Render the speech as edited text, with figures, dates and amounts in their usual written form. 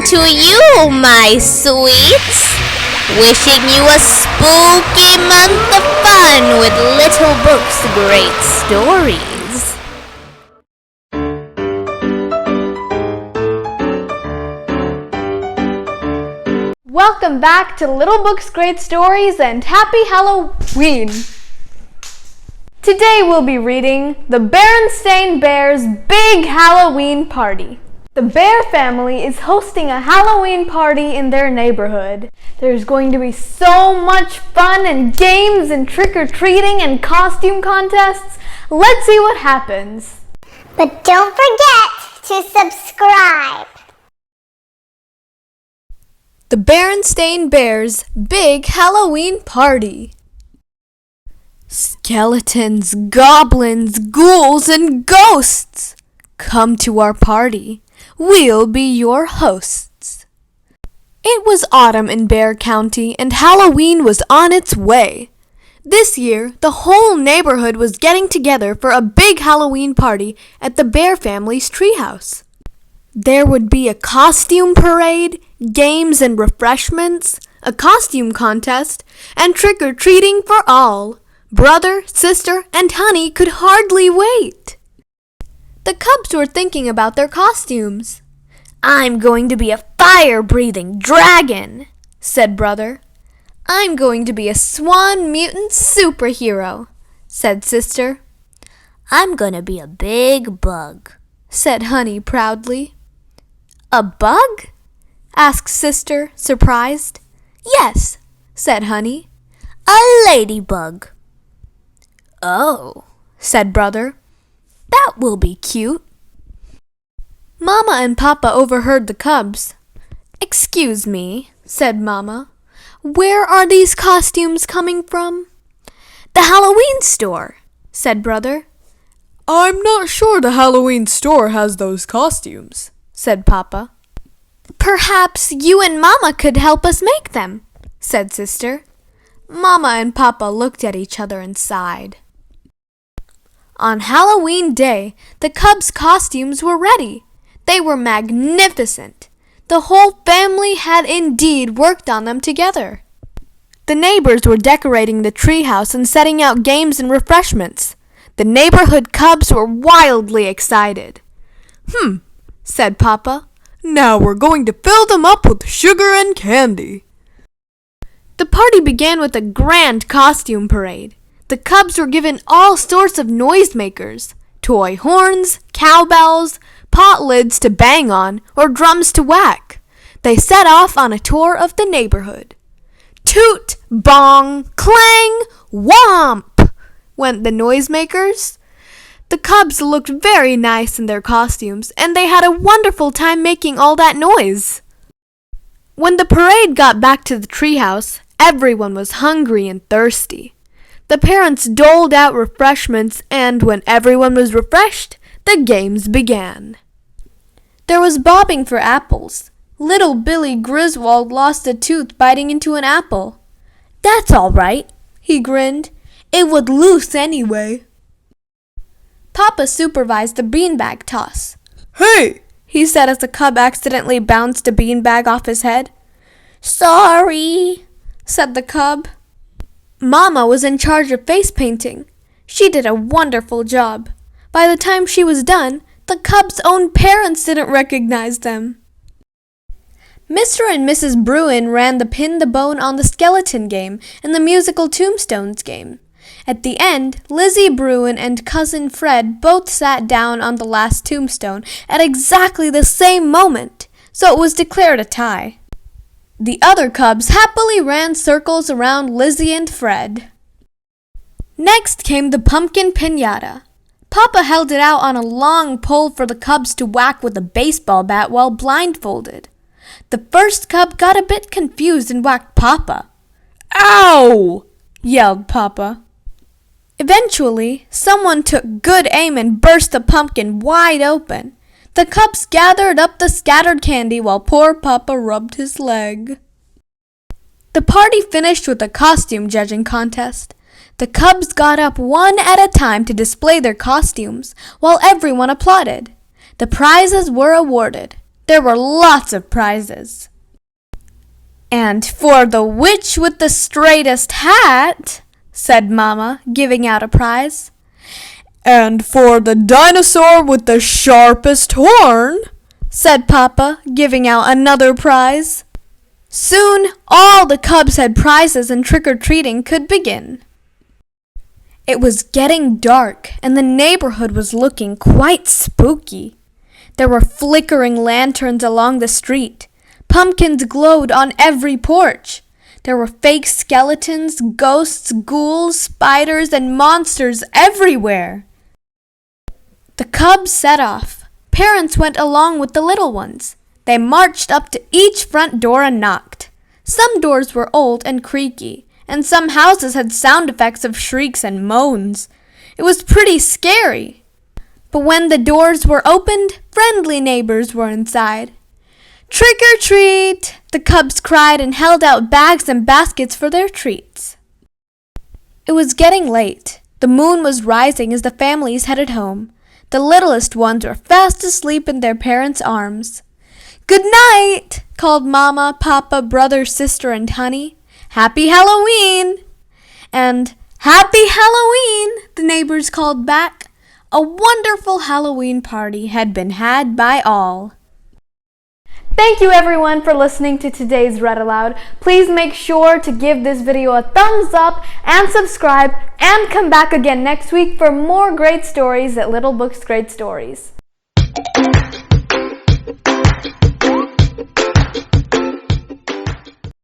to you, my sweets. Wishing you a spooky month of fun with Little Book's great stories. Welcome back to Little Book's Great Stories and Happy Halloween! Today we'll be reading The Berenstain Bears' Big Halloween Party. The Bear family is hosting a Halloween party in their neighborhood. There's going to be so much fun and games and trick-or-treating and costume contests. Let's see what happens. But don't forget to subscribe. The Berenstain Bears' Big Halloween Party. Skeletons, goblins, ghouls, and ghosts! Come to our party. We'll be your hosts. It was autumn in Bear County, and Halloween was on its way. This year, the whole neighborhood was getting together for a big Halloween party at the Bear family's treehouse. There would be a costume parade, games and refreshments, a costume contest, and trick-or-treating for all. Brother, sister, and Honey could hardly wait. The cubs were thinking about their costumes. "I'm going to be a fire-breathing dragon," said Brother. "I'm going to be a swan mutant superhero," said Sister. "I'm going to be a big bug," said Honey proudly. "A bug?" asked Sister, surprised. "Yes," said Honey. "A ladybug." "Oh," said Brother. "That will be cute." Mama and Papa overheard the cubs. "Excuse me," said Mama. "Where are these costumes coming from?" "The Halloween store," said Brother. "I'm not sure the Halloween store has those costumes," said Papa. "Perhaps you and Mama could help us make them," said Sister. Mama and Papa looked at each other and sighed. On Halloween Day, the cubs' costumes were ready. They were magnificent. The whole family had indeed worked on them together. The neighbors were decorating the treehouse and setting out games and refreshments. The neighborhood cubs were wildly excited. Said Papa. "Now we're going to fill them up with sugar and candy." The party began with a grand costume parade. The cubs were given all sorts of noisemakers, toy horns, cowbells, pot lids to bang on, or drums to whack. They set off on a tour of the neighborhood. Toot, bong, clang, whomp, went the noisemakers. The cubs looked very nice in their costumes, and they had a wonderful time making all that noise. When the parade got back to the treehouse, everyone was hungry and thirsty. The parents doled out refreshments, and when everyone was refreshed, the games began. There was bobbing for apples. Little Billy Griswold lost a tooth biting into an apple. "That's all right," he grinned. "It would loose anyway." Papa supervised the beanbag toss. "Hey!" he said as a cub accidentally bounced a beanbag off his head. "Sorry," said the cub. Mama was in charge of face painting. She did a wonderful job. By the time she was done, the cubs' own parents didn't recognize them. Mr. and Mrs. Bruin ran the pin the bone on the skeleton game and the musical tombstones game. At the end, Lizzie Bruin and Cousin Fred both sat down on the last tombstone at exactly the same moment, so it was declared a tie. The other cubs happily ran circles around Lizzie and Fred. Next came the Pumpkin Pinata. Papa held it out on a long pole for the cubs to whack with a baseball bat while blindfolded. The first cub got a bit confused and whacked Papa. "Ow!" yelled Papa. Eventually, someone took good aim and burst the pumpkin wide open. The cubs gathered up the scattered candy while poor Papa rubbed his leg. The party finished with a costume judging contest. The cubs got up one at a time to display their costumes, while everyone applauded. The prizes were awarded. There were lots of prizes. "And for the witch with the straightest hat," said Mama, giving out a prize. "And for the dinosaur with the sharpest horn," said Papa, giving out another prize. Soon all the cubs had prizes and trick-or-treating could begin. It was getting dark, and the neighborhood was looking quite spooky. There were flickering lanterns along the street. Pumpkins glowed on every porch. There were fake skeletons, ghosts, ghouls, spiders, and monsters everywhere. The cubs set off. Parents went along with the little ones. They marched up to each front door and knocked. Some doors were old and creaky, and some houses had sound effects of shrieks and moans. It was pretty scary. But when the doors were opened, friendly neighbors were inside. "Trick or treat!" the cubs cried and held out bags and baskets for their treats. It was getting late. The moon was rising as the families headed home. The littlest ones were fast asleep in their parents' arms. "Good night!" called Mama, Papa, brother, sister, and Honey. "Happy Halloween!" And "Happy Halloween!" the neighbors called back. A wonderful Halloween party had been had by all. Thank you everyone for listening to today's Read Aloud. Please make sure to give this video a thumbs up and subscribe, and come back again next week for more great stories at Little Books Great Stories.